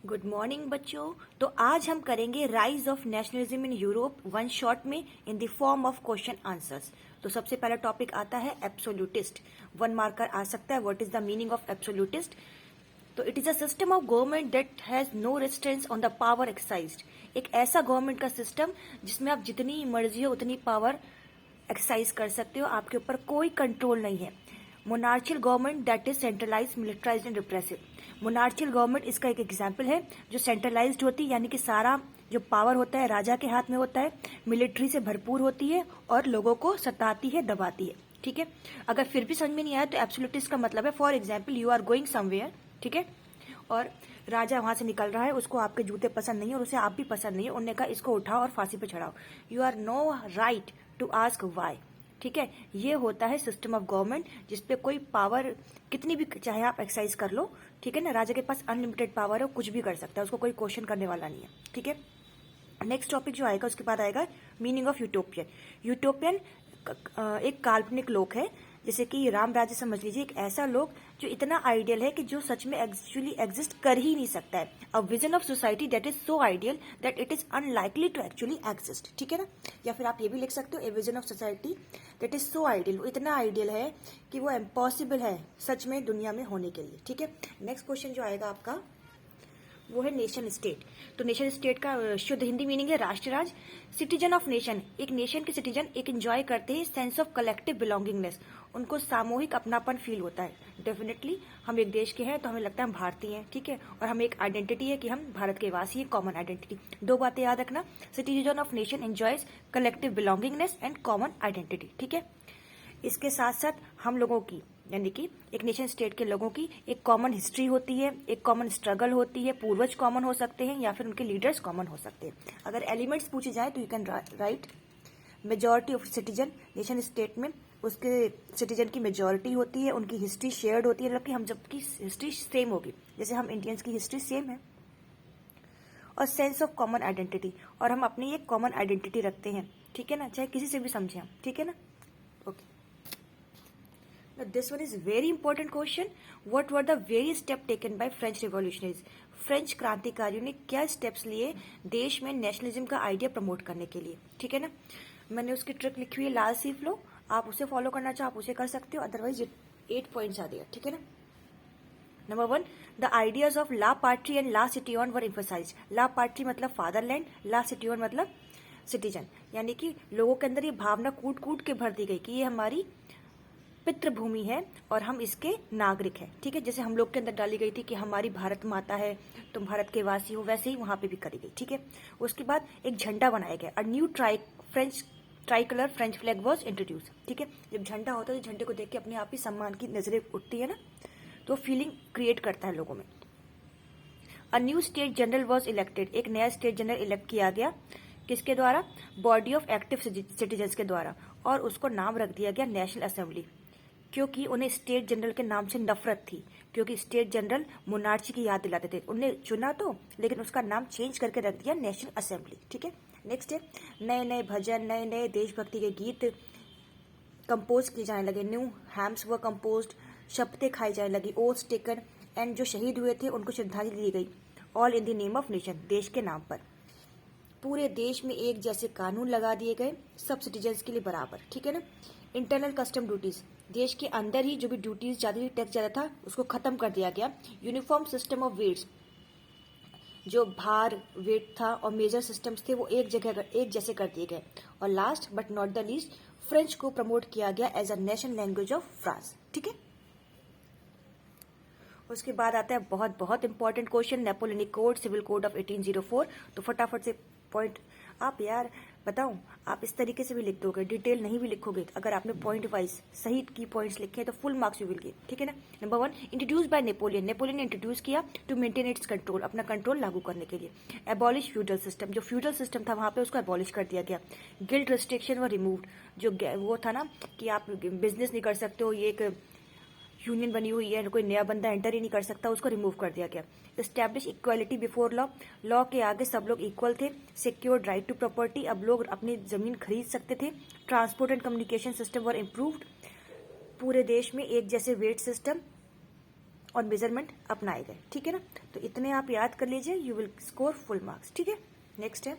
Good morning बच्चों। तो आज हम करेंगे rise of nationalism in Europe one shot में in the form of question answers. तो सबसे पहला टॉपिक आता है एब्सोल्यूटिस्ट। 1 मार्कर आ सकता है। What is the meaning of absolutist? तो it is a system of government that has no restraints on the power exercised. एक ऐसा गवर्नमेंट का सिस्टम जिसमें आप जितनी मर्जी हो उतनी पावर एक्सरसाइज कर सकते हो, आपके ऊपर कोई कंट्रोल नहीं है। Monarchial government that is centralised, militarised and repressive. Monarchial government इसका एक एग्जाम्पल है जो सेंट्रलाइज्ड होती है, यानी कि सारा जो पावर होता है राजा के हाथ में होता है, मिलिट्री से भरपूर होती है और लोगों को सताती है, दबाती है। ठीक है, अगर फिर भी समझ में नहीं आया तो एब्सोल्यूटिस्ट का मतलब है for example you are going somewhere, ठीक है, और राजा वहां से निकल रहा है, उसको आपके जूते पसंद नहीं है और उसे आप भी पसंद नहीं है। उन्होंने कहा इसको उठाओ और फांसी पे चढ़ाओ। You are no right to ask why. ठीक है, ये होता है सिस्टम ऑफ गवर्नमेंट जिसपे कोई पावर कितनी भी चाहे आप एक्सरसाइज कर लो। ठीक है ना, राजा के पास अनलिमिटेड पावर है, कुछ भी कर सकता है, उसको कोई क्वेश्चन करने वाला नहीं है। ठीक है, नेक्स्ट टॉपिक जो आएगा उसके बाद आएगा मीनिंग ऑफ यूटोपियन। यूटोपियन एक काल्पनिक लोक है, जैसे कि राम राज्य समझ लीजिए, एक ऐसा लोक जो इतना आइडियल है कि जो सच में एक्चुअली एग्जिस्ट कर ही नहीं सकता है। A vision of society that is so ideal that it is unlikely to actually exist. ठीक है ना, या फिर आप ये भी लिख सकते हो a vision of society that is so ideal, वो इतना आइडियल है कि वो इम्पॉसिबल है सच में दुनिया में होने के लिए। ठीक है, नेक्स्ट क्वेश्चन जो आएगा आपका वो है नेशन स्टेट। तो नेशन स्टेट का शुद्ध हिंदी मीनिंग है राष्ट्र राज। सिटीजन ऑफ नेशन, एक नेशन के सिटीजन एक एंजॉय करते हैं सेंस ऑफ कलेक्टिव बिलोंगिंगनेस, उनको सामूहिक अपनापन फील होता है। डेफिनेटली हम एक देश के हैं तो हमें लगता है हम भारतीय हैं, ठीक है, और हमें एक आइडेंटिटी है कि हम भारत के वासी हैं, कॉमन आइडेंटिटी। दो बातें याद रखना, citizen of nation enjoys collective belongingness and common identity. ठीक है, इसके साथ साथ हम लोगों की यानी कि एक नेशन स्टेट के लोगों की एक कॉमन हिस्ट्री होती है, एक कॉमन स्ट्रगल होती है, पूर्वज कॉमन हो सकते हैं या फिर उनके लीडर्स कॉमन हो सकते हैं। अगर एलिमेंट्स पूछे जाए तो you can write majority of citizen. Nation state में उसके सिटीजन की मेजॉरिटी होती है, उनकी हिस्ट्री शेयर्ड होती है, मतलब कि हम सबकी हिस्ट्री सेम होगी, जैसे हम इंडियंस की हिस्ट्री सेम है। और सेंस ऑफ कॉमन आइडेंटिटी, और हम अपनी एक कॉमन आइडेंटिटी रखते हैं, ठीक है ना, चाहे किसी से भी समझे हम, ठीक है ना। Okay, now this one is very important question. What were the various steps taken by French revolutionaries? French क्रांतिकारियों ने क्या स्टेप्स लिए देश में नेशनलिज्म का आइडिया प्रमोट करने के लिए। ठीक है ना, मैंने उसकी ट्रिक लिखी हुई है, लाल सीख लो, आप उसे फॉलो करना चाहो आप उसे कर सकते हो, अदरवाइज 8 पॉइंट्स आ दिया। ठीक है ना, number 1, the ideas of la पार्टी and la citizen were emphasised. La पार्टी मतलब फादरलैंड, ला सिटीजन मतलब सिटीजन, यानी कि लोगों के अंदर ये भावना कूट कूट के भर दी गई कि ये हमारी पितृभूमि है और हम इसके नागरिक हैं। ठीक है, जैसे हम लोग के अंदर डाली गई थी कि हमारी भारत माता है, तुम भारत के वासी हो, वैसे ही वहां पे भी करी गई। ठीक है, उसके बाद एक झंडा बनाया गया, a new French try colour French flag was introduce. ठीक है, जब झंडा होता है तो झंडे को देख के अपने आप ही सम्मान की नजरें उठती है ना, तो फीलिंग क्रिएट करता है लोगों में। A new state general was elected, एक नया स्टेट जनरल इलेक्ट किया गया, किसके द्वारा? बॉडी ऑफ एक्टिव सिटीजन्स के द्वारा, और उसको नाम रख दिया गया नेशनल असेंबली, क्योंकि उन्हें स्टेट जनरल के नाम से नफरत थी, क्योंकि स्टेट जनरल मोनार्ची की याद दिलाते थे। उन्हें चुना तो, लेकिन उसका नाम चेंज करके रख दिया नेशनल असेंबली। ठीक है, नेक्स्ट है नए नए भजन, नए नए देशभक्ति के गीत कंपोज किए जाने लगे, न्यू हैम्स वर कंपोज्ड, शपथें खाई जाने लगी, ओथ्स टेकन, एंड जो शहीद हुए थे उनको श्रद्धांजलि दी गई, all in the name of nation, देश के नाम पर। पूरे देश में एक जैसे कानून लगा दिए गए, सब सिटीजन्स के लिए बराबर। ठीक है ना, इंटरनल कस्टम ड्यूटीज, देश के अंदर ही जो भी ड्यूटीज जाती थी, टैक्स जाता था, उसको खत्म कर दिया गया। यूनिफॉर्म सिस्टम ऑफ वेट्स, जो भार वेट था और मेजर सिस्टम्स थे वो एक जैसे कर दिए गए। और last but not the least, French को प्रमोट किया गया as a national language of France. ठीक है, उसके बाद आता है बहुत बहुत important question, Napoleonic code, civil code of 1804। तो फटाफट से पॉइंट, आप यार बताऊं, आप इस तरीके से भी लिख दोगे, डिटेल नहीं भी लिखोगे, अगर आपने पॉइंट वाइज सही की पॉइंट्स लिखे हैं तो full marks you will get. ठीक है ना, number 1, introduce by Napoleon, Napoleon ने इंट्रोड्यूस किया टू मेंटेन इट्स कंट्रोल, अपना कंट्रोल लागू करने के लिए। एबॉलिश फ्यूडल सिस्टम, जो फ्यूडल सिस्टम था वहां पे उसको एबॉलिश कर दिया गया। गिल्ड रिस्ट्रिक्शन व रिमूव्ड, जो वो था ना कि आप बिजनेस नहीं कर सकते हो, ये एक यूनियन बनी हुई है, कोई नया बंदा एंटर ही नहीं कर सकता, उसको रिमूव कर दिया गया। Establish equality before law, law के आगे सब लोग इक्वल थे। सिक्योर्ड राइट टू प्रॉपर्टी, अब लोग अपनी जमीन खरीद सकते थे। Transport and communication system were improved, पूरे देश में एक जैसे वेट सिस्टम और मेजरमेंट अपनाए गए, ठीक है ना। तो इतने आप याद कर लीजिए, you will score full marks, ठीक है। नेक्स्ट है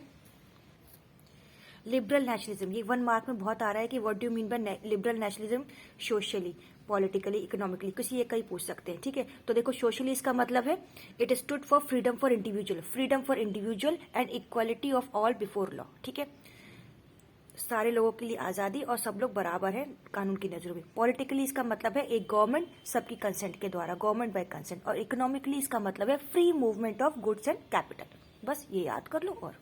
लिबरल नेशनलिज्म। ये 1 मार्क में बहुत आ रहा है कि what do you mean by liberal nationalism, socially, politically, economically, किसी एक का ही पूछ सकते हैं, ठीक है। तो देखो सोशली इसका मतलब है it stood for freedom for individual and equality of all before law, ठीक है। सारे लोगों के लिए आजादी और सब लोग बराबर है कानून की नजरों में। पॉलिटिकली इसका मतलब है एक गवर्नमेंट सबकी कंसेंट के द्वारा, गवर्नमेंट बाय कंसेंट। और इकोनॉमिकली इसका मतलब है free movement of goods and capital. बस ये याद कर लो और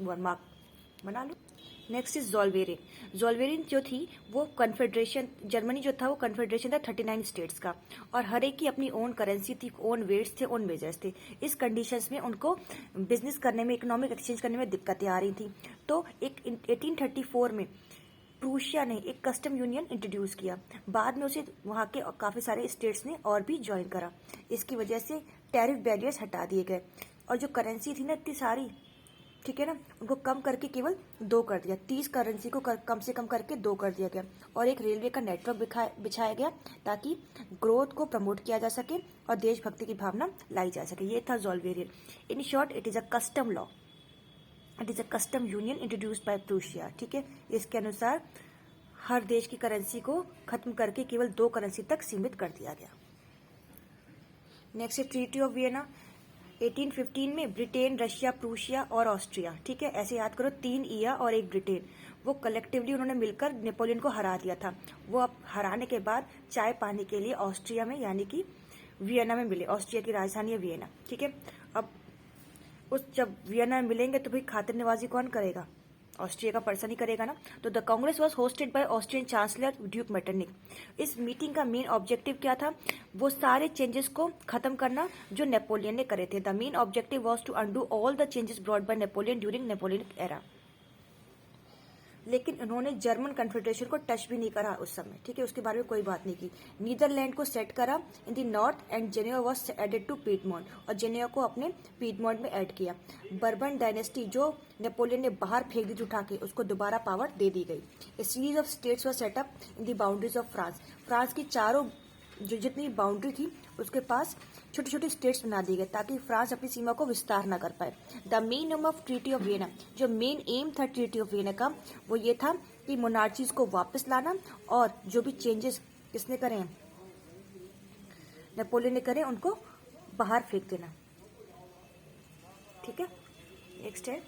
1 मार्क बना लो। Next is जोल्वेरियन। जोल्वेरियन जो थी वो कन्फेडरेशन, जर्मनी जो था वो कन्फेडरेशन था 39 स्टेट्स का, और हर एक की अपनी ओन करेंसी थी, ओन वेट्स थे, ओन मेजर्स थे। इस कंडीशंस में उनको बिजनेस करने में, इकोनॉमिक एक्सचेंज करने में दिक्कतें आ रही थी। तो एक 1834 में प्रूशिया ने एक कस्टम यूनियन इंट्रोड्यूस किया। बाद में उसे वहाँ के काफी सारे स्टेट्स ने और भी ज्वाइन करा। इसकी वजह से टैरिफ बैरियर्स हटा दिए गए, और जो करेंसी थी ना इतनी सारी, ठीक है ना, उनको कम करके केवल 2 कर दिया। 30 करेंसी को कम से कम करके 2 कर दिया गया, और एक रेलवे का नेटवर्क बिछाया गया ताकि ग्रोथ को प्रमोट किया जा सके और देशभक्ति की भावना लाई जा सके। ये था Zollverein. In short it is a custom law, it is a custom union introduced by Prussia, ठीक है। इसके अनुसार हर देश की करेंसी को खत्म करके केवल 2 करेंसी तक सीमित कर दिया गया। नेक्स्ट है ट्रीटी ऑफ वियना। 1815 में ब्रिटेन, रशिया, प्रूशिया और ऑस्ट्रिया, ठीक है, ऐसे याद करो, 3 ईया और 1 ब्रिटेन, वो कलेक्टिवली उन्होंने मिलकर नेपोलियन को हरा दिया था। वो अब हराने के बाद चाय पानी के लिए ऑस्ट्रिया में यानी कि वियना में मिले। ऑस्ट्रिया की राजधानी है वियना, ठीक है। अब जब वियना में मिलेंगे तो भाई खातिर नवाजी कौन करेगा? ऑस्ट्रिया का पर्सन ही करेगा ना। तो the Congress was hosted by Austrian chancellor Duke Metternich. इस मीटिंग का मेन ऑब्जेक्टिव क्या था? वो सारे चेंजेस को खत्म करना जो नेपोलियन ने करे थे। The main objective was to undo all the changes brought by Napoleon during Napoleonic era. लेकिन उन्होंने जर्मन कन्फेडरेशन को टच भी नहीं करा उस समय, ठीक है, उसके बारे में कोई बात नहीं की। नीदरलैंड को सेट करा in the north and Geneva was added to Piedmont, और जेनेवा को अपने पीडमोंट में ऐड किया। बर्बन डायनेस्टी जो नेपोलियन ने बाहर फेंक दी उठा के, उसको दोबारा पावर दे दी गई। A series of states was set up in the boundaries of France. France की चारों जो जितनी बाउंड्री थी उसके पास छोटे छोटे स्टेट्स बना दिए गए ताकि फ्रांस अपनी सीमा को विस्तार न कर पाए। The main M of treaty of Vienna, जो मेन एम था ट्रीटी ऑफ वियना का, वो ये था कि मोनार्चीज को वापस लाना, और जो भी चेंजेस किसने करे, नेपोलियन ने करे, उनको बाहर फेंक देना, ठीक है। नेक्स्ट है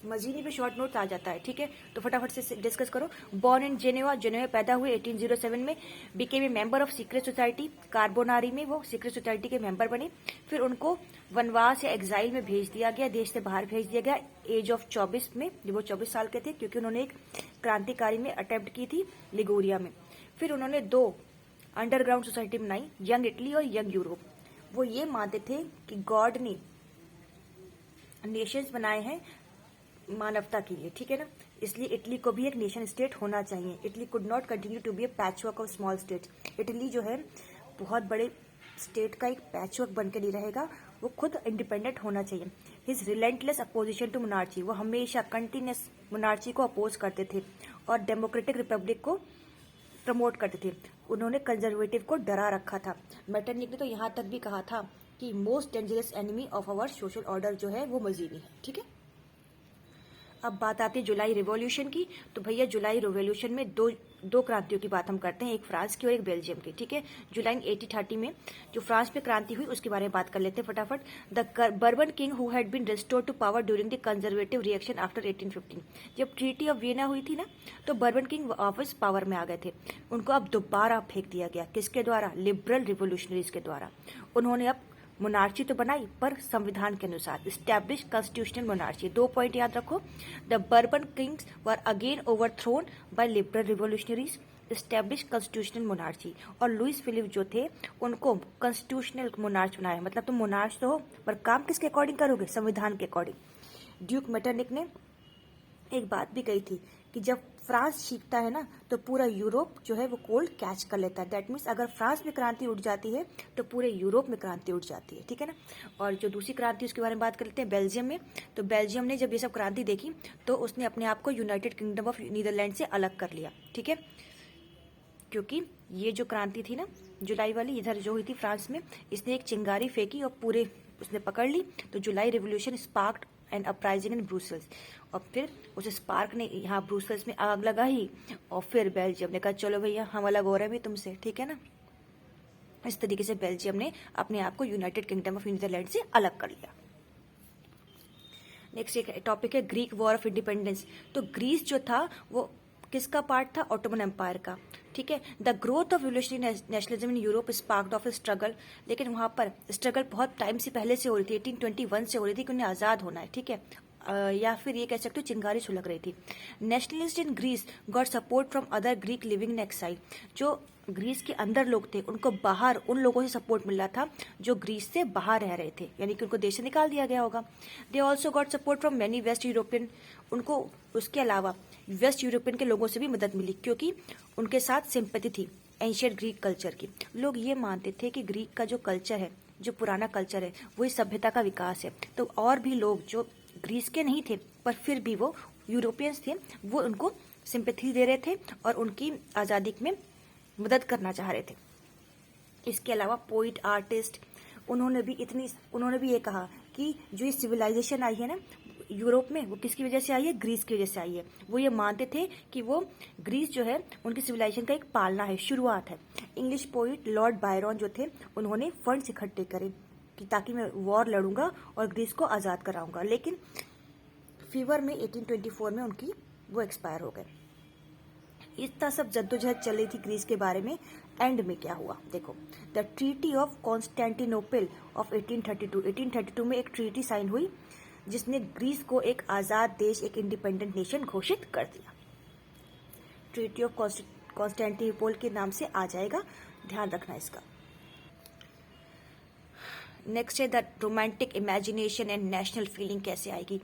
मजीनी पे शॉर्ट नोट आ जाता है, ठीक है, तो फटाफट से डिस्कस करो। बॉर्न इन जेनेवा, जेनेवा पैदा हुए 1807 में। Became a member of secret society, Carbonari में वो सीक्रेट सोसाइटी के मेंबर बने। फिर उनको वनवास या एग्जाइल में भेज दिया गया, देश से बाहर भेज दिया गया एज ऑफ 24 में, जब वो 24 साल के थे, क्योंकि उन्होंने एक क्रांतिकारी में अटेम्प्ट की थी लिगोरिया में। फिर उन्होंने 2 अंडरग्राउंड सोसाइटी बनाई, यंग इटली और यंग यूरोप। वो ये मानते थे कि गॉड ने नेशंस बनाए हैं मानवता के लिए, ठीक है ना, इसलिए इटली को भी एक नेशन स्टेट होना चाहिए। Italy could not continue to be a patchwork of small state. Italy जो है बहुत बड़े स्टेट का एक पैचवर्क बन के नहीं रहेगा, वो खुद इंडिपेंडेंट होना चाहिए। His relentless opposition to monarchy, वो हमेशा कंटिन्यूस मोनार्ची को अपोज करते थे और डेमोक्रेटिक रिपब्लिक को प्रमोट करते थे। उन्होंने कंजर्वेटिव को डरा रखा था। मेटरनिक ने तो यहाँ तक भी कहा था कि most dangerous enemy of our social order जो है वो मजीनी है, ठीक है। अब बात आती है जुलाई रिवॉल्यूशन की। तो भैया जुलाई रिवॉल्यूशन में दो क्रांतियों की बात हम करते हैं, एक फ्रांस की और एक बेल्जियम की, ठीक है। जुलाई 1830 में जो फ्रांस में क्रांति हुई उसके बारे में बात कर लेते हैं फटाफट। The Bourbon king who had been restored to power during the conservative reaction after 1815। जब ट्रीटी ऑफ वियना हुई थी ना, तो बर्बन किंग वापस पावर में आ गए थे। उनको अब दोबारा फेंक दिया गया, किसके द्वारा? लिबरल रिवोल्यूशनरीज के द्वारा। उन्होंने अब मोनार्ची तो बनाई पर संविधान के अनुसार, स्टैब्लिश कॉन्स्टिट्यूशनल मोनार्ची। 2 पॉइंट याद रखो, the Bourbon kings were again overthrown by liberal revolutionaries, establish constitutional monarchy. और लुइस फिलिप जो थे उनको कॉन्स्टिट्यूशनल मोनार्च बनाया। मतलब तुम मोनार्च तो हो पर काम किसके अकॉर्डिंग करोगे? संविधान के अकॉर्डिंग। ड्यूक मेटरनिक ने एक बात भी कही थी कि जब फ्रांस सीखता है ना तो पूरा यूरोप जो है वो कोल्ड कैच कर लेता है। दैट मीन्स अगर फ्रांस में क्रांति उठ जाती है तो पूरे यूरोप में क्रांति उठ जाती है, ठीक है ना। और जो दूसरी क्रांति उसके बारे में बात कर लेते हैं बेल्जियम में। तो बेल्जियम ने जब ये सब क्रांति देखी तो उसने अपने आप को यूनाइटेड किंगडम ऑफ नीदरलैंड से अलग कर लिया, ठीक है, क्योंकि ये जो क्रांति थी ना जुलाई वाली इधर जो हुई थी फ्रांस में, इसने एक चिंगारी फेंकी और पूरे उसने पकड़ ली, तो July revolution sparked and uprising in Brussels. और फिर उस स्पार्क ने यहाँ ब्रुसेल्स में आग लगाई और फिर बेल्जियम ने कहा चलो भैया हम अलग हो रहे हैं भी तुमसे, ठीक है ना। इस तरीके से बेल्जियम ने अपने आप को यूनाइटेड किंगडम ऑफ नीदरलैंड से अलग कर लिया। नेक्स्ट एक टॉपिक है ग्रीक वॉर ऑफ इंडिपेंडेंस। तो ग्रीस जो था वो किसका पार्ट था? ऑटोमन एम्पायर का, ठीक है। The growth of revolutionary nationalism in Europe sparked of struggle, लेकिन वहां पर स्ट्रगल बहुत टाइम से पहले से हो रही थी, 1821 से हो रही थी कि उन्हें आजाद होना है, ठीक है। या फिर ये कह सकते हो चिंगारी सुलग रही थी। Nationalist in Greece got support from other Greek living in exile. जो ग्रीस के अंदर लोग थे उनको बाहर उन लोगों से सपोर्ट मिल रहा था जो ग्रीस से बाहर रह रहे थे, यानी कि उनको देश से निकाल दिया गया होगा। They also got support from many waste European, उनको उसके अलावा वेस्ट यूरोपियन के लोगों से भी मदद मिली क्योंकि उनके साथ सिंपैथी थी एंशियंट ग्रीक कल्चर की। लोग ये मानते थे कि ग्रीक का जो कल्चर है, जो पुराना कल्चर है, वही सभ्यता का विकास है। तो और भी लोग जो ग्रीस के नहीं थे पर फिर भी वो यूरोपियंस थे, वो उनको सिंपैथी दे रहे थे और उनकी आज़ादी में मदद करना चाह रहे थे। इसके अलावा पोइट, आर्टिस्ट, उन्होंने भी ये कहा कि जो ये सिविलाइजेशन आई है ना यूरोप में, वो किसकी वजह से आई है? ग्रीस की वजह से आई है। वो ये मानते थे कि वो ग्रीस जो है उनकी सिविलाइजेशन का एक पालना है, शुरुआत है। इंग्लिश पोइट लॉर्ड बायरन जो थे उन्होंने फंड्स इकट्ठे करे कि ताकि मैं वॉर लड़ूंगा और ग्रीस को आज़ाद कराऊंगा, लेकिन फीवर में 1824 में उनकी वो एक्सपायर हो गए। इतना सब जद्दोजहद चल रही थी ग्रीस के बारे में। एंड में क्या हुआ देखो, the treaty of Constantinople of 1832 में एक ट्रीटी साइन हुई जिसने ग्रीस को एक आजाद देश, एक इंडिपेंडेंट नेशन घोषित कर दिया। ट्रीटी ऑफ कॉन्स्टेंटिनोपल के नाम से आ जाएगा, ध्यान रखना इसका। नेक्स्ट है the romantic imagination and national feeling कैसे आएगी।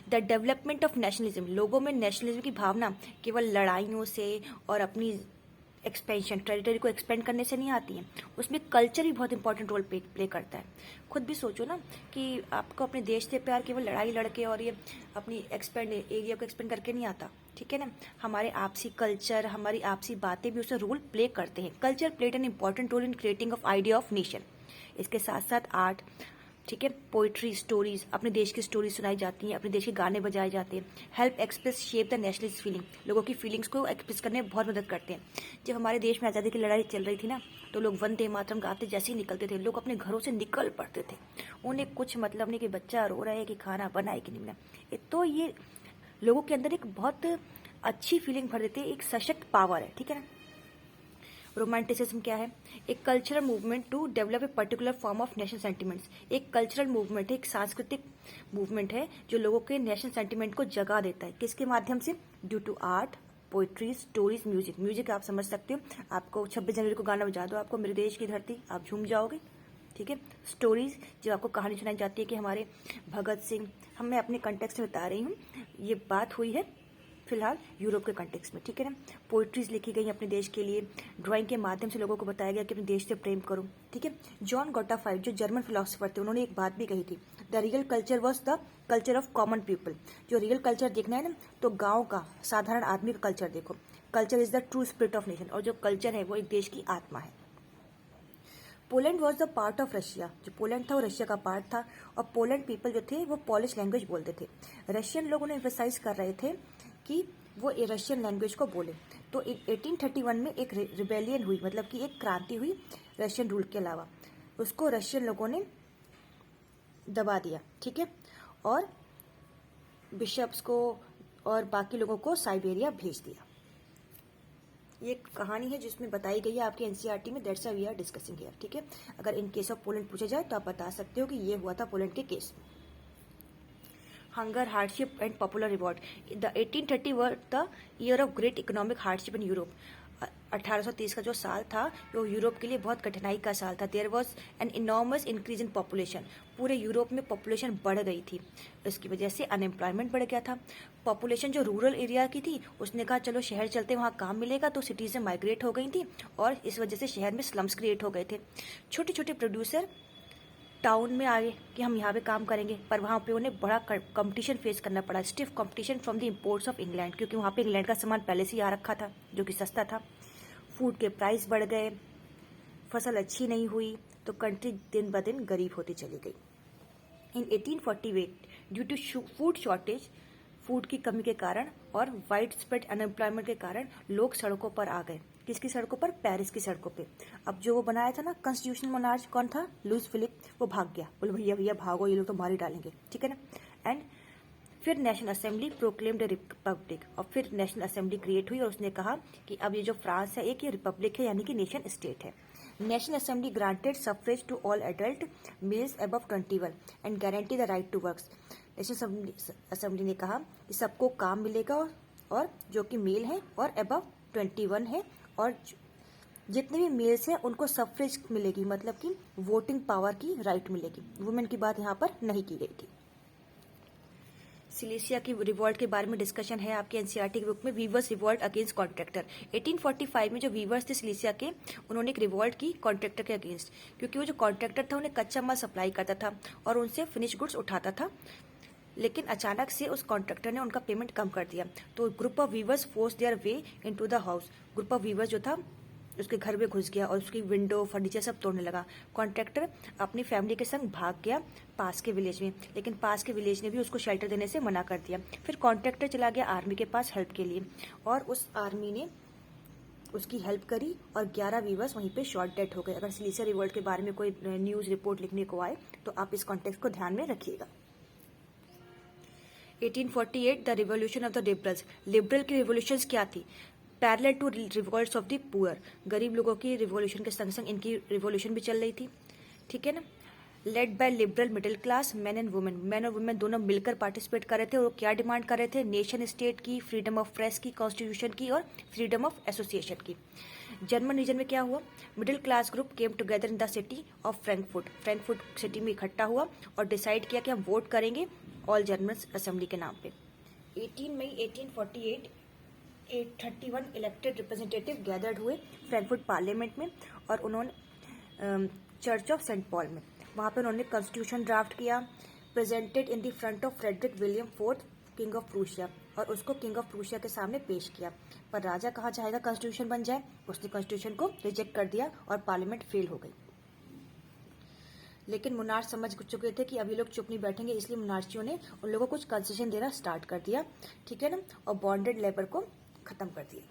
द डेवलपमेंट ऑफ नेशनलिज्म, लोगों में नेशनलिज्म की भावना केवल लड़ाइयों से और अपनी एक्सपेंशन, टेरिटरी को एक्सपेंड करने से नहीं आती है, उसमें कल्चर भी बहुत इंपॉर्टेंट रोल प्ले करता है। खुद भी सोचो ना कि आपको अपने देश से प्यार केवल लड़ाई लड़के और ये अपनी एरिया को एक्सपेंड करके नहीं आता, ठीक है ना। हमारे आपसी कल्चर, हमारी आपसी बातें भी उसमें रोल प्ले करते हैं। Culture played an important role in creating of idea of nation. इसके साथ साथ आर्ट, ठीक है, पोइट्री, स्टोरीज, अपने देश की स्टोरीज सुनाई जाती हैं, अपने देश के गाने बजाए जाते हैं। Help express shape the nationalist feeling, लोगों की फीलिंग्स को एक्सप्रेस करने में बहुत मदद करते हैं। जब हमारे देश में आज़ादी की लड़ाई चल रही थी ना, तो लोग वंदे मातरम गाते जैसे ही निकलते थे, लोग अपने घरों से निकल पड़ते थे। उन्हें कुछ मतलब नहीं कि बच्चा रो रहा है कि खाना बनाए कि नहीं बनाए। तो ये लोगों के अंदर एक बहुत अच्छी फीलिंग भर देते हैं, एक सशक्त पावर है, ठीक है ना। रोमांटिसिज्म क्या है? एक cultural movement to develop a particular form of national sentiments. एक कल्चरल मूवमेंट है, एक सांस्कृतिक मूवमेंट है जो लोगों के नेशनल सेंटिमेंट को जगा देता है। किसके माध्यम से? Due to art, poetry, stories, music. Music आप समझ सकते हो, आपको 26 जनवरी को गाना बजा दो, आपको मेरे देश की धरती, आप झूम जाओगे, ठीक है। स्टोरीज, जब आपको कहानी सुनाई जाती है कि हमारे भगत सिंह, मैं अपने कंटेक्स्ट में बता रही हूँ, ये बात हुई है फिलहाल यूरोप के कंटेक्स्ट में, ठीक है ना। पोइट्रीज लिखी गई अपने देश के लिए, ड्राइंग के माध्यम से लोगों को बताया गया कि अपने देश से प्रेम करो, ठीक है। जॉन गोटाफाइड जो जर्मन फिलोसोफर थे, उन्होंने एक बात भी कही थी, the real culture was the culture of common people. जो रियल कल्चर देखना है ना, तो गाँव का, साधारण आदमी का कल्चर देखो। Culture is the true spirit of nation, और जो कल्चर है वो एक देश की आत्मा है। Poland was the part of Russia, जो पोलैंड था वो रशिया का पार्ट था, और पोलैंड पीपल जो थे वो पॉलिश लैंग्वेज बोलते थे। रशियन लोग उन्हें एम्फेसाइज कर रहे थे कि वो रशियन लैंग्वेज को बोले। तो 1831 में एक रिबेलियन हुई, मतलब कि एक क्रांति हुई रशियन रूल के अलावा, उसको रशियन लोगों ने दबा दिया, ठीक है, और बिशप्स को और बाकी लोगों को साइबेरिया भेज दिया। ये कहानी है जिसमें बताई गई है आपकी एनसीईआरटी में, that's why we are discussing here, ठीक है। अगर इन केस ऑफ पोलैंड पूछा जाए तो आप बता सकते हो कि ये हुआ था पोलैंड के केस में। Hunger, hardship and popular reward. The 1830 were the year of great economic hardship in Europe. 1830 का जो साल था वो यूरोप के लिए बहुत कठिनाई का साल था। There was an enormous increase in population, पूरे यूरोप में पॉपुलेशन बढ़ गई थी, इसकी वजह से अनएम्प्लॉयमेंट बढ़ गया था। पॉपुलेशन जो रूरल एरिया की थी उसने कहा चलो शहर चलते, वहाँ काम मिलेगा, तो सिटी से माइग्रेट हो गई थी और इस वजह से शहर में स्लम्स क्रिएट हो गए थे। छोटे छोटे प्रोड्यूसर टाउन में आए कि हम यहाँ पे काम करेंगे, पर वहाँ पे उन्हें बड़ा कंपटीशन फेस करना पड़ा, stiff competition from the imports of England, क्योंकि वहाँ पे इंग्लैंड का सामान पहले से ही आ रखा था जो कि सस्ता था। फूड के प्राइस बढ़ गए, फसल अच्छी नहीं हुई तो कंट्री दिन ब दिन गरीब होती चली गई। In 1848 due to food shortage, food की कमी के कारण और वाइड स्प्रेड अनएम्प्लॉयमेंट के कारण लोग सड़कों पर आ गए। किसकी सड़कों पर? पेरिस की सड़कों पे। अब जो वो बनाया था ना कॉन्स्टिट्यूशन मोनार्च, कौन था? लुईस फिलिप, वो भाग गया। बोले भैया भैया भागो, ये लोग तो मार ही डालेंगे, ठीक है ना। एंड फिर नेशनल असेंबली प्रोक्लेम्ड रिपब्लिक, और फिर नेशनल असेंबली क्रिएट हुई और उसने कहा कि अब ये जो फ्रांस है एक ये रिपब्लिक है, यानी कि नेशन स्टेट है। National assembly granted suffrage to all adult males above 21 and guarantee the right to work. National assembly ने कहा कि सबको काम मिलेगा और जो कि मेल है और अबव 21 है, और जितने भी मेल्स हैं उनको सफरेज मिलेगी, मतलब कि वोटिंग पावर की राइट मिलेगी। वुमेन की बात यहाँ पर नहीं की गई थी। सिलेसिया की रिवॉल्ट के बारे में डिस्कशन है आपके एनसीईआरटी की बुक में, वीवर्स रिवॉल्ट अगेंस्ट कॉन्ट्रैक्टर। 1845 में जो वीवर्स थे सिलेसिया के, उन्होंने एक रिवॉल्ट की कॉन्ट्रैक्टर के अगेंस्ट, क्योंकि वो जो कॉन्ट्रैक्टर था उन्हें कच्चा माल सप्लाई करता था और उनसे फिनिश गुड्स उठाता था, लेकिन अचानक से उस कॉन्ट्रैक्टर ने उनका पेमेंट कम कर दिया। तो group of viewers force their way into the house. Group of viewers जो था उसके घर में घुस गया और उसकी विंडो फर्नीचर सब तोड़ने लगा। कॉन्ट्रैक्टर अपनी फैमिली के संग भाग गया पास के विलेज में, लेकिन पास के विलेज ने भी उसको शेल्टर देने से मना कर दिया। फिर कॉन्ट्रैक्टर चला गया आर्मी के पास हेल्प के लिए, और उस आर्मी ने उसकी हेल्प करी और 11 वीवर्स वहीं पे शॉर्ट डेथ हो गए। अगर सिलेसिया रिवॉल्ट के बारे में कोई न्यूज रिपोर्ट लिखने को आए तो आप इस कॉन्टेक्स्ट को ध्यान में रखिएगा। 1848 the revolution of the liberals. Liberal की रिवॉल्यूशंस क्या थी? Parallel to revolts of the poor. गरीब लोगों की रिवॉल्यूशन के संग संग इनकी रिवॉल्यूशन भी चल रही थी, ठीक है ना। Led by liberal middle class man and women. Man और वुमेन दोनों मिलकर पार्टिसिपेट कर रहे थे और क्या डिमांड कर रहे थे? नेशन स्टेट की, फ्रीडम ऑफ प्रेस की, कॉन्स्टिट्यूशन की और फ्रीडम ऑफ एसोसिएशन की। जर्मन रीजन में क्या हुआ? Middle class group came together in the city of Frankfurt. Frankfurt city में इकट्ठा हुआ और डिसाइड किया कि हम वोट करेंगे ऑल जर्मन असेंबली के नाम पे। 18 मई 1848 831 इलेक्टेड रिप्रेजेंटेटिव गैदर्ड हुए फ्रैंकफर्ट पार्लियामेंट में, और उन्होंने चर्च ऑफ सेंट पॉल में, वहां पर उन्होंने कॉन्स्टिट्यूशन ड्राफ्ट किया, presented in the front of Frederick William fourth king of Prussia, और उसको किंग ऑफ प्रूशिया के सामने पेश किया। पर राजा कहा चाहेगा कॉन्स्टिट्यूशन बन जाए, उसने कॉन्स्टिट्यूशन को रिजेक्ट कर दिया और पार्लियामेंट फेल हो गई। लेकिन मुनार्च समझ चुके थे कि अभी लोग चुप नहीं बैठेंगे, इसलिए मुनार्चियों ने उन लोगों को कुछ कंसेशन देना स्टार्ट कर दिया, ठीक है ना, और बॉन्डेड लेबर को खत्म कर दिया।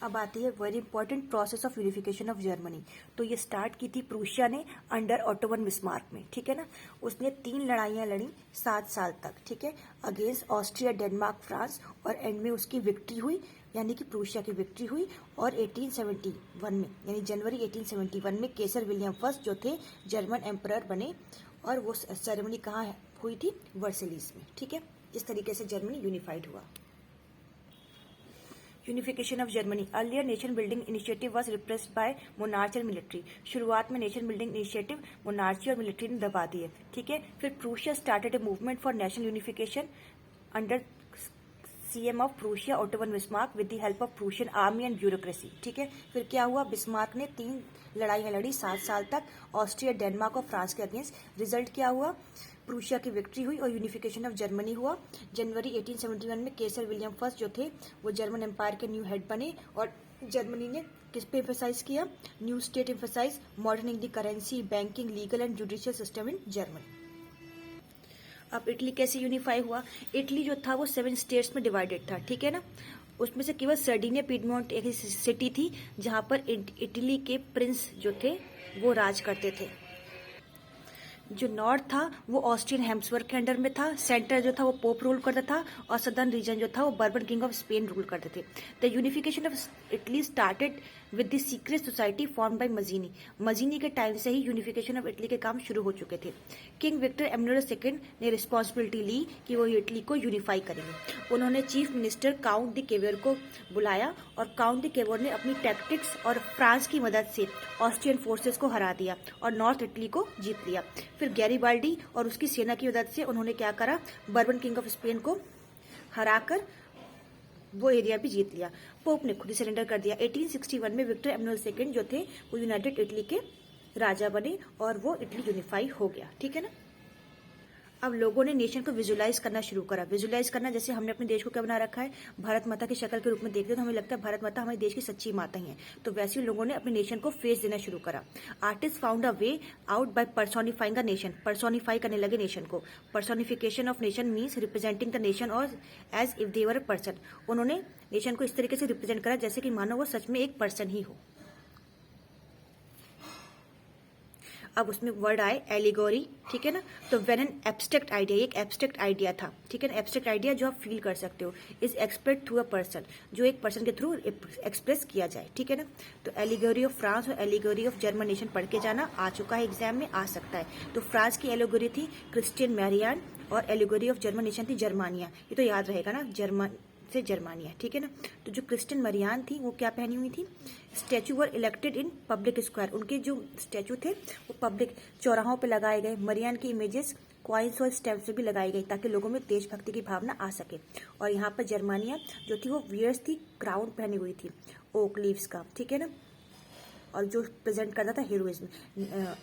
अब आती है very important process of unification of Germany. तो ये स्टार्ट की थी प्रूशिया ने अंडर ऑटो वन बिस्मार्क में, ठीक है ना। उसने 3 लड़ाइयां लड़ी 7 साल तक, ठीक है, अगेंस्ट ऑस्ट्रिया, डेनमार्क, फ्रांस, और एंड में उसकी विक्ट्री हुई, यानी कि प्रूशिया की विक्ट्री हुई। और 1871 में, यानी जनवरी 1871 में केसर विलियम फर्स्ट जो थे जर्मन एम्परर बने, और वो सेरेमनी कहाँ हुई थी? वर्सेलिस में, ठीक है। इस तरीके से जर्मनी यूनिफाइड हुआ। Unification of Germany. Earlier nation building initiative was repressed by monarchy and military. शुरुआत में नेशन बिल्डिंग इनिशिएटिव मोनार्ची और मिलिट्री ने दबा दिए, ठीक है। फिर Prussia started a movement for national unification under CM of Prussia Otto von Bismarck with the help of Prussian army and bureaucracy, ठीक है। फिर क्या हुआ? बिस्मार्क ने 3 लड़ाइयां लड़ी 7 साल तक ऑस्ट्रिया, डेनमार्क और फ्रांस के अगेंस्ट। रिजल्ट क्या हुआ? प्रूशिया की विक्ट्री हुई और यूनिफिकेशन ऑफ जर्मनी हुआ। जनवरी 1871 में केसर विलियम फर्स्ट जो थे वो जर्मन एम्पायर के न्यू हेड बने, और जर्मनी ने किस पे एम्फेसाइज किया? New state emphasise modernising the currency, banking, legal and judicial system in Germany. अब इटली कैसे यूनिफाई हुआ? इटली जो था वो 7 स्टेट्स में डिवाइडेड था, ठीक है ना। उसमें से केवल सर्डिनिया पीडमोंट एक सिटी थी जहां पर इटली के प्रिंस जो थे वो राज करते थे। जो नॉर्थ था वो ऑस्ट्रियन हेम्सबर्ग के अंडर में था, सेंटर जो था वो पोप रूल करता था, और सदर्न रीजन जो था वो Bourbon king of Spain rule करते थे। The unification of Italy started with the secret society form by Mazzini. Mazzini के टाइम से ही यूनिफिकेशन ऑफ इटली के काम शुरू हो चुके थे। किंग विक्टर एमनुअल II ने रिस्पॉन्सिबिलिटी ली कि वो इटली को यूनिफाई करेंगे। उन्होंने chief minister count the caviar को बुलाया, और काउंट द केवियर ने अपनी टैक्टिक्स और फ्रांस की मदद से ऑस्ट्रियन फोर्सेस को हरा दिया और नॉर्थ इटली को जीत लिया। फिर गैरीबाल्डी और उसकी सेना की मदद से उन्होंने क्या करा? बर्बन किंग ऑफ स्पेन को हराकर वो एरिया भी जीत लिया। पोप ने खुद ही सरेंडर कर दिया। 1861 में विक्टर एमनुअल II जो थे वो यूनाइटेड इटली के राजा बने और वो इटली यूनिफाई हो गया, ठीक है ना। अब लोगों ने नेशन को विजुलाइज करना शुरू करा। विजुलाइज करना, जैसे हमने अपने देश को क्या बना रखा है, भारत माता की शक्ल के रूप में देखते हैं तो हमें लगता है भारत माता हमारे देश की सच्ची माता ही है, तो वैसे ही लोगों ने अपने नेशन को फेस देना शुरू करा। Artist found a way out by personifying a nation. Personify करने लगे नेशन को। Personification of nation means representing the nation और as if they were a person. उन्होंने नेशन को इस तरीके से रिप्रेजेंट करा जैसे कि मानो वो सच में एक पर्सन ही हो। अब उसमें वर्ड आए एलिगोरी, ठीक है ना। तो व्हेन एन एब्स्ट्रैक्ट आइडिया, एक एब्स्ट्रैक्ट आइडिया था, ठीक है ना। एब्स्ट्रैक्ट आइडिया जो आप फील कर सकते हो, is express through a person, जो एक पर्सन के थ्रू एक्सप्रेस किया जाए, ठीक है ना। तो एलिगोरी ऑफ फ्रांस और एलिगोरी ऑफ जर्मन नेशन पढ़ के जाना, आ चुका है एग्जाम में, आ सकता है। तो फ्रांस की एलिगोरी थी क्रिस्टियन मैरियान और एलिगोरी ऑफ जर्मन नेशन थी जर्मानिया। ये तो याद रहेगा ना, जर्मन से जर्मानिया, ठीक है ना। तो जो क्रिस्टियन मरियान थी वो क्या पहनी हुई थी, statue were elected in public square. उनके जो स्टैचू थे वो पब्लिक चौराहों पे लगाए गए। मरियान की इमेजेस क्वाइंस और स्टैम्प्स में भी लगाई गई ताकि लोगों में देशभक्ति की भावना आ सके। और यहाँ पर जर्मानिया जो थी वो वियर्स थी, क्राउन पहनी हुई थी ओक लीव्स का, ठीक है ना, और जो प्रेजेंट करता था हीरोइज्म।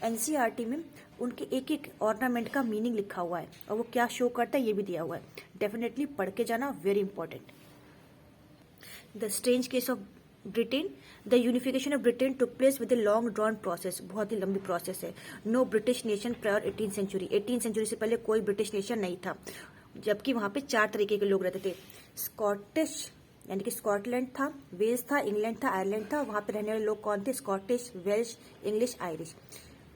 एनसीईआरटी में उनके एक एक ऑर्नामेंट का मीनिंग लिखा हुआ है और वो क्या शो करता है ये भी दिया हुआ है। डेफिनेटली पढ़ के जाना, very important. The strange case of Britain. The unification of Britain took place with a long drawn process. बहुत ही लंबी प्रोसेस है। No British nation prior 18th century. 18th century से पहले कोई ब्रिटिश नेशन नहीं था, जबकि वहां पे 4 तरीके के लोग रहते थे। स्कॉटिश यानी कि स्कॉटलैंड था, वेल्स था, इंग्लैंड था, आयरलैंड था। वहां पे रहने वाले लोग कौन थे, Scottish, Welsh, English, Irish.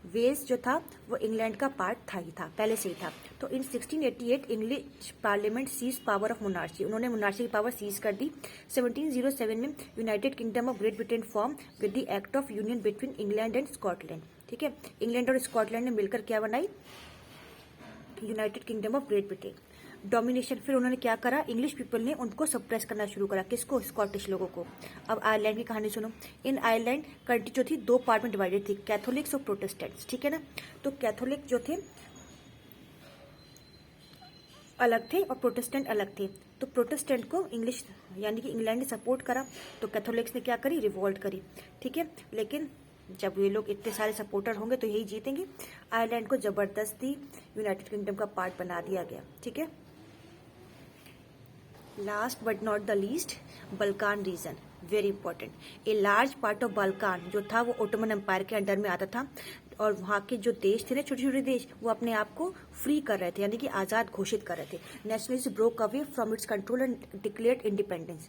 Wales जो था वो इंग्लैंड का पार्ट था ही था, पहले से ही था। तो in 1688 English parliament seize power of monarchy. उन्होंने मोनार्ची की पावर सीज कर दी। 1707 में United Kingdom of Great Britain form with the act of union between England and Scotland, ठीक है। इंग्लैंड और स्कॉटलैंड ने मिलकर क्या बनाई, United Kingdom of Great Britain. Domination, फिर उन्होंने क्या करा, इंग्लिश पीपल ने उनको सप्रेस करना शुरू करा। किसको, स्कॉटिश लोगों को। अब आयरलैंड की कहानी सुनो। इन आयरलैंड कंट्री जो थी 2 पार्ट में डिवाइडेड थी, कैथोलिक्स और प्रोटेस्टेंट्स, ठीक है ना। तो कैथोलिक जो थे अलग थे और प्रोटेस्टेंट अलग थे। तो प्रोटेस्टेंट को इंग्लिश यानी कि इंग्लैंड ने सपोर्ट करा, तो कैथोलिक्स ने क्या करी, रिवोल्ट करी, ठीक है। लेकिन जब ये लोग इतने सारे सपोर्टर होंगे तो यही जीतेंगे। आयरलैंड को जबरदस्ती यूनाइटेड किंगडम का पार्ट बना दिया गया, ठीक है। Last but not the least, Balkan region, very important. A large part of Balkan जो था वो ओटोमन एम्पायर के अंडर में आता था, और वहाँ के जो देश थे ना, छोटे छोटे देश, वो अपने आप को फ्री कर रहे थे, यानी कि आजाद घोषित कर रहे थे। Nationalist broke away from its control and declared independence.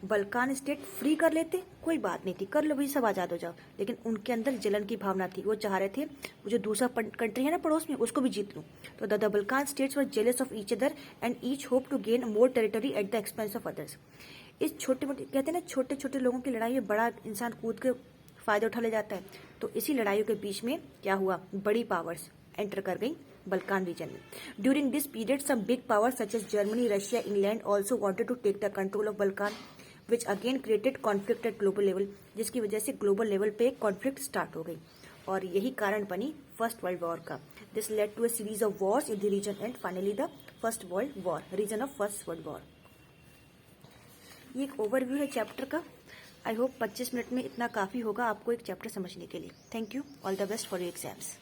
Balkan state free कर लेते, कोई बात नहीं थी, कर लो भाई, सब आजाद हो जाओ। लेकिन उनके अंदर जलन की भावना थी, वो चाह रहे थे वो जो दूसरा कंट्री है ना पड़ोस में, उसको भी जीत लूं। तो the Balkan states were jealous of each other and each hope to gain more territory at the expense of others. इस छोटे मोटे, कहते हैं ना, छोटे छोटे लोगों की लड़ाई में बड़ा इंसान कूद के फायदा उठा ले जाता है। तो इसी लड़ाइयों के बीच में क्या हुआ, बड़ी पावर्स एंटर कर गई बल्कान रीजन में। During this period some big powers such as Germany, Russia, England also wanted to take the control of Balkan, which again created conflict at global level, जिसकी वजह से ग्लोबल लेवल पे conflict start हो गई, और यही कारण बनी फर्स्ट वर्ल्ड वॉर का। This led to a series of wars in the region and finally the first world war, reason of first world war. ये एक ओवरव्यू है चैप्टर का। आई होप 25 मिनट में इतना काफ़ी होगा आपको एक चैप्टर समझने के लिए। Thank you, all the best for your exams.